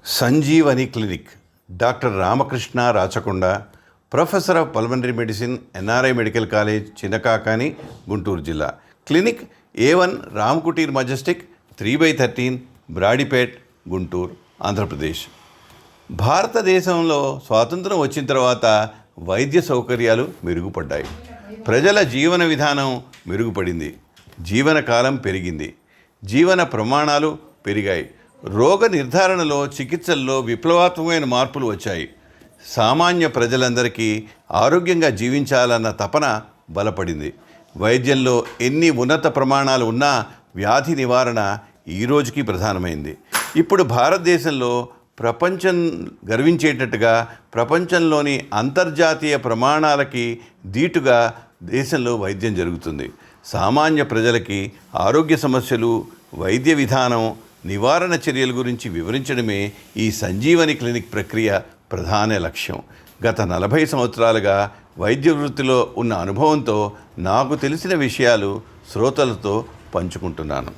Sanjeevani clinic doctor Ramakrishna Rachakonda, professor of pulmonary medicine, NRI medical college, Chinnakakani, Guntur జిల్లా. Clinic A1 Ramkuteer Majestic, 3/13, Brodipet, Guntur, Andhra Pradesh. భారతదేశంలో స్వాతంత్రం వచ్చిన తర్వాత వైద్య సౌకర్యాలు మెరుగుపడ్డాయి. ప్రజల జీవన విధానం మెరుగుపడింది. జీవనకాలం పెరిగింది. జీవన ప్రమాణాలు పెరిగాయి. రోగ నిర్ధారణలో, చికిత్సల్లో విప్లవాత్మకమైన మార్పులు వచ్చాయి. సామాన్య ప్రజలందరికీ ఆరోగ్యంగా జీవించాలన్న తపన బలపడింది. వైద్యంలో ఎన్ని ఉన్నత ప్రమాణాలు ఉన్నా వ్యాధి నివారణ ఈ రోజుకి ప్రధానమైంది. ఇప్పుడు భారతదేశంలో ప్రపంచం గర్వించేటట్టుగా ప్రపంచంలోని అంతర్జాతీయ ప్రమాణాలకి ధీటుగా దేశంలో వైద్యం జరుగుతుంది. సామాన్య ప్రజలకి ఆరోగ్య సమస్యలు, వైద్య విధానం, నివారణ చర్యల గురించి వివరించడమే ఈ సంజీవని క్లినిక్ ప్రక్రియ ప్రధాన లక్ష్యం. గత 40 సంవత్సరాలుగా వైద్య వృత్తిలో ఉన్న అనుభవంతో నాకు తెలిసిన విషయాలు శ్రోతలతో పంచుకుంటున్నాను.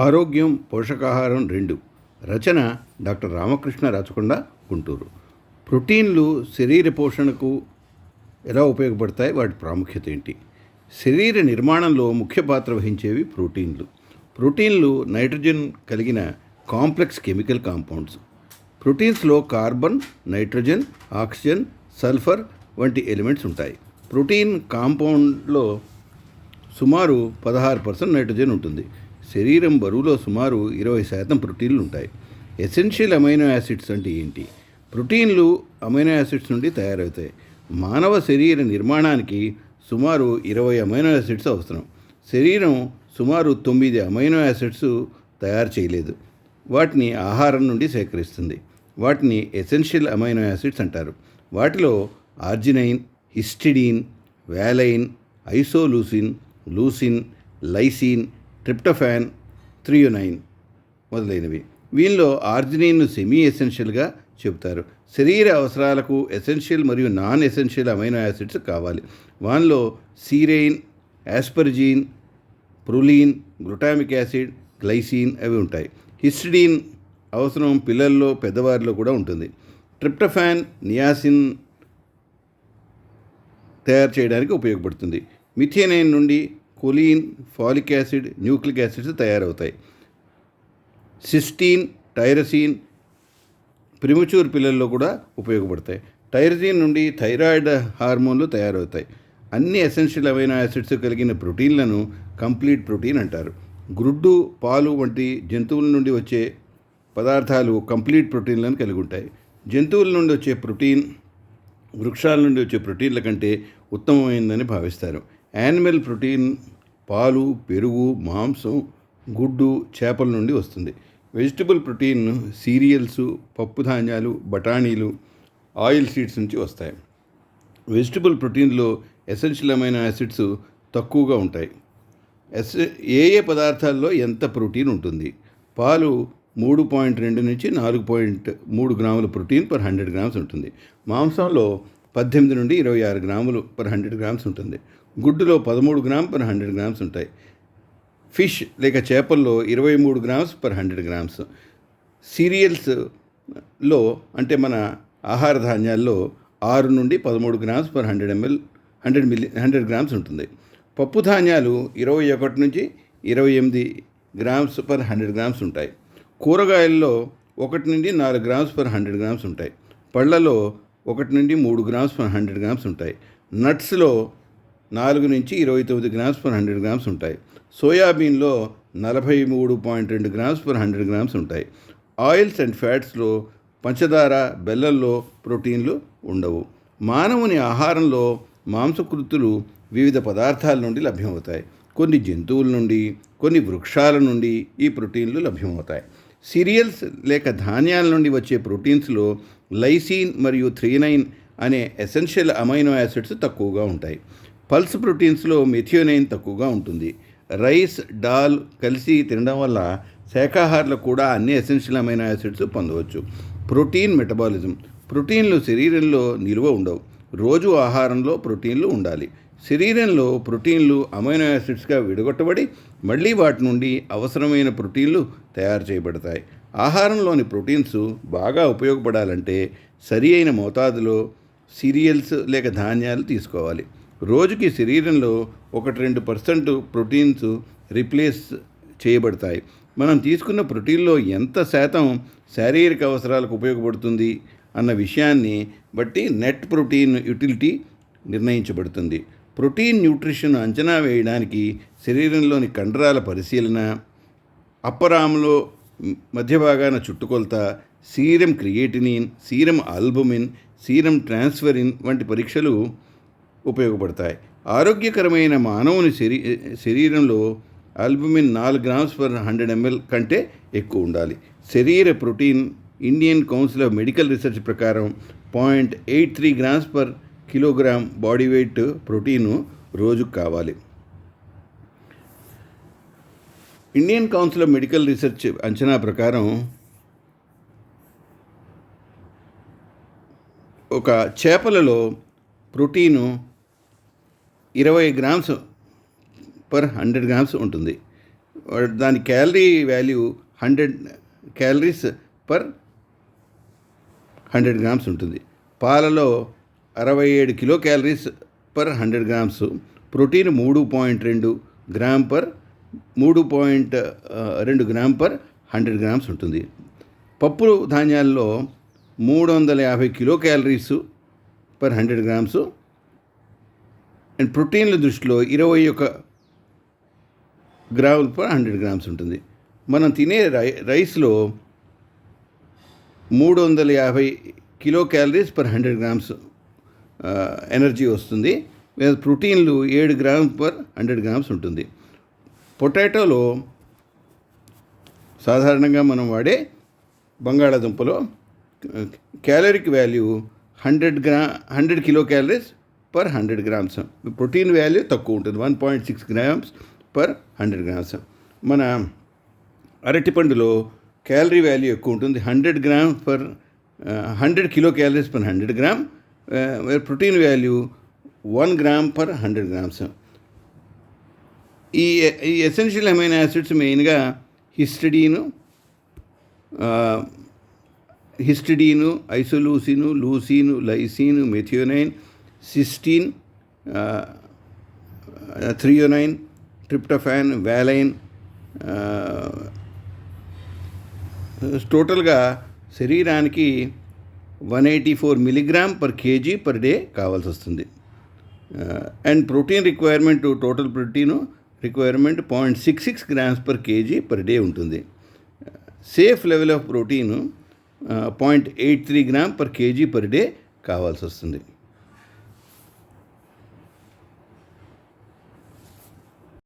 ఆరోగ్యం పోషకాహారం 2. రచన డాక్టర్ రామకృష్ణ రాచకొండ, గుంటూరు. ప్రోటీన్లు శరీర పోషణకు ఎలా ఉపయోగపడతాయి, వాటి ప్రాముఖ్యత ఏంటి? శరీర నిర్మాణంలో ముఖ్య పాత్ర వహించేవి ప్రోటీన్లు. ప్రోటీన్లు నైట్రోజన్ కలిగిన కాంప్లెక్స్ కెమికల్ కాంపౌండ్స్. ప్రోటీన్స్లో కార్బన్, నైట్రోజన్, ఆక్సిజన్, సల్ఫర్ వంటి ఎలిమెంట్స్ ఉంటాయి. ప్రోటీన్ కాంపౌండ్లో సుమారు 16% నైట్రోజన్ ఉంటుంది. శరీరం బరువులో సుమారు 20% ప్రోటీన్లు ఉంటాయి. ఎసెన్షియల్ అమైనో యాసిడ్స్ అంటే ఏంటి? ప్రోటీన్లు అమైనో యాసిడ్స్ నుండి తయారవుతాయి. మానవ శరీర నిర్మాణానికి సుమారు 20 అమైనో యాసిడ్స్ అవసరం. శరీరం సుమారు 9 అమైనో యాసిడ్స్ తయారు చేయలేదు. వాటిని ఆహారం నుండి సేకరిస్తుంది. వాటిని ఎసెన్షియల్ అమైనో యాసిడ్స్ అంటారు. వాటిలో arginine, histidine, valine, isoleucine, leucine, lysine, tryptophan, threonine మొదలైనవి. వీళ్ళలో ఆర్జినైన్ను సెమీ ఎసెన్షియల్గా చెబుతారు. శరీర అవసరాలకు ఎసెన్షియల్ మరియు నాన్ ఎసెన్షియల్ అమైనో యాసిడ్స్ కావాలి. వానిలో సీరైన్, ఆస్పర్జిన్, ప్రొలీన్, గ్లూటామిక్ యాసిడ్, గ్లైసిన్ అవి ఉంటాయి. హిస్టిడిన్ అవసరం పిల్లల్లో, పెద్దవారిలో కూడా ఉంటుంది. ట్రిప్టోఫాన్ నియాసిన్ తయారు చేయడానికి ఉపయోగపడుతుంది. మిథియోనైన్ నుండి కొలీన్, ఫాలిక్ యాసిడ్, న్యూక్లిక్ యాసిడ్స్ తయారవుతాయి. సిస్టీన్, టైరసిన్ ప్రిమచ్యూర్ పిల్లల్లో కూడా ఉపయోగపడతాయి. టైరసిన్ నుండి థైరాయిడ్ హార్మోన్లు తయారవుతాయి. అన్ని ఎసెన్షియల్ అమైనో యాసిడ్స్ కలిగిన ప్రోటీన్లను కంప్లీట్ ప్రోటీన్ అంటారు. గుడ్డు, పాలు వంటి జంతువుల నుండి వచ్చే పదార్థాలు కంప్లీట్ ప్రోటీన్లను కలిగి ఉంటాయి. జంతువుల నుండి వచ్చే ప్రోటీన్ వృక్షాల నుండి వచ్చే ప్రోటీన్ల కంటే ఉత్తమమైనదని భావిస్తారు. యానిమల్ ప్రోటీన్ పాలు, పెరుగు, మాంసం, గుడ్డు, చేపల నుండి వస్తుంది. వెజిటబుల్ ప్రోటీన్ సీరియల్స్, పప్పు ధాన్యాలు, బఠానీలు, ఆయిల్ సీడ్స్ నుంచి వస్తాయి. వెజిటబుల్ ప్రోటీన్లో ఎసెన్షియల్ అమైనో యాసిడ్స్ తక్కువగా ఉంటాయి. ఏ పదార్థాల్లో ఎంత ప్రోటీన్ ఉంటుంది? పాలు 3.2 నుంచి 4.3 గ్రాముల ప్రోటీన్ పర్ 100 గ్రామ్స్ ఉంటుంది. మాంసంలో 18 నుండి 26 గ్రాములు పర్ 100 గ్రామ్స్ ఉంటుంది. గుడ్డులో 13 గ్రామ్ పర్ 100 గ్రామ్స్ ఉంటాయి. ఫిష్ లేక చేపల్లో 23 గ్రామ్స్ పర్ 100 గ్రామ్స్. సీరియల్స్లో అంటే మన ఆహార ధాన్యాల్లో 6 నుండి 13 గ్రామ్స్ పర్ 100 గ్రామ్స్ ఉంటుంది. పప్పు ధాన్యాలు 21 నుంచి 28 గ్రామ్స్ పర్ 100 గ్రామ్స్ ఉంటాయి. కూరగాయల్లో 1 నుండి 4 గ్రామ్స్ పర్ 100 గ్రామ్స్ ఉంటాయి. పళ్ళలో 1 నుండి 3 గ్రామ్స్ పర్ 100 గ్రామ్స్ ఉంటాయి. నట్స్లో 4 నుంచి 29 గ్రామ్స్ పర్ 100 గ్రామ్స్ ఉంటాయి. సోయాబీన్లో 43.2 గ్రామ్స్ పర్ 100 గ్రామ్స్ ఉంటాయి. ఆయిల్స్ అండ్ ఫ్యాట్స్లో పంచదార, బెల్లంలో ప్రోటీన్లు ఉండవు. మానవుని ఆహారంలో మాంసకృతులు వివిధ పదార్థాల నుండి లభ్యమవుతాయి. కొన్ని జంతువుల నుండి, కొన్ని వృక్షాల నుండి ఈ ప్రోటీన్లు లభ్యమవుతాయి. సీరియల్స్ లేక ధాన్యాల నుండి వచ్చే ప్రోటీన్స్లో లైసిన్ మరియు థ్రియోనైన్ అనే ఎసెన్షియల్ అమైనో యాసిడ్స్ తక్కువగా ఉంటాయి. పల్స్ ప్రోటీన్స్లో మిథియోనైన్ తక్కువగా ఉంటుంది. రైస్, దాల్ కలిసి తినడం వల్ల శాకాహారులకు కూడా అన్ని ఎసెన్షియల్ అమైనో యాసిడ్స్ పొందవచ్చు. Protein metabolism. ప్రోటీన్లు శరీరంలో నిల్వ ఉండవు. రోజు ఆహారంలో ప్రోటీన్లు ఉండాలి. శరీరంలో ప్రోటీన్లు అమైనో యాసిడ్స్గా విడగొట్టబడి మళ్ళీ వాటి నుండి అవసరమైన ప్రోటీన్లు తయారు చేయబడతాయి. ఆహారంలోని ప్రోటీన్స్ బాగా ఉపయోగపడాలంటే సరి అయిన మోతాదులో సీరియల్స్ లేక ధాన్యాలు తీసుకోవాలి. రోజుకి శరీరంలో 1-2% ప్రోటీన్స్ రిప్లేస్ చేయబడతాయి. మనం తీసుకున్న ప్రోటీన్లో ఎంత శాతం శారీరక అవసరాలకు ఉపయోగపడుతుంది అన్న విషయాన్ని బట్టి నెట్ ప్రోటీన్ యూటిలిటీ నిర్ణయించబడుతుంది. ప్రోటీన్ న్యూట్రిషన్ అంచనా వేయడానికి శరీరంలోని కండరాల పరిశీలన, అప్పర్ ఆర్మ్లో మధ్య భాగాన చుట్టుకొలత, serum creatinine, serum albumin, serum transferrin వంటి పరీక్షలు ఉపయోగపడతాయి. ఆరోగ్యకరమైన మానవుని శరీరంలో ఆల్బుమిన్ 4 grams/100 ml కంటే ఎక్కువ ఉండాలి. శరీర protein Indian council of medical research ప్రకారం 0.83 grams/kilogram బాడీ వెయిట్ ప్రోటీను రోజుకు కావాలి. Indian council of medical research అంచనా ప్రకారం ఒక చేపలలో ప్రోటీను 20 grams/100 grams ఉంటుంది. దాని క్యాలరీ వాల్యూ 100 calories/100 grams ఉంటుంది. పాలలో 67 kilocalories/100 grams, protein 3.2 gram/100 grams ఉంటుంది. పప్పు ధాన్యాల్లో 350 kilocalories/100 grams అండ్ ప్రోటీన్ల దృష్టిలో 21 grams/100 grams ఉంటుంది. మనం తినే రైస్లో 350 kilocalories/100 grams ఎనర్జీ వస్తుంది. ప్రోటీన్లు 7 grams/100 grams ఉంటుంది. పొటాటోలో సాధారణంగా మనం వాడే బంగాళాదుంపలో క్యాలరీకి value 100 kilocalories/100 grams. Protein value తక్కువ ఉంటుంది, 1.6 grams/100 grams. మన అరటిపండులో క్యాలరీ వాల్యూ ఎక్కువ ఉంటుంది, 100 kilocalories/100 gram. Protein value 1 gram/100 grams. ఈ ఎసెన్షియల్ అమైనో యాసిడ్స్ మెయిన్గా histidine, isoleucine, leucine, lysine, methionine, cysteine, threonine, tryptophan, valine. టోటల్గా శరీరానికి 184 mg/kg/day కావాల్సి వస్తుంది. And protein requirement, total protein requirement 0.66 grams/kg/day ఉంటుంది. Safe level of protein 0.83 grams/kg/day కావాల్సి వస్తుంది.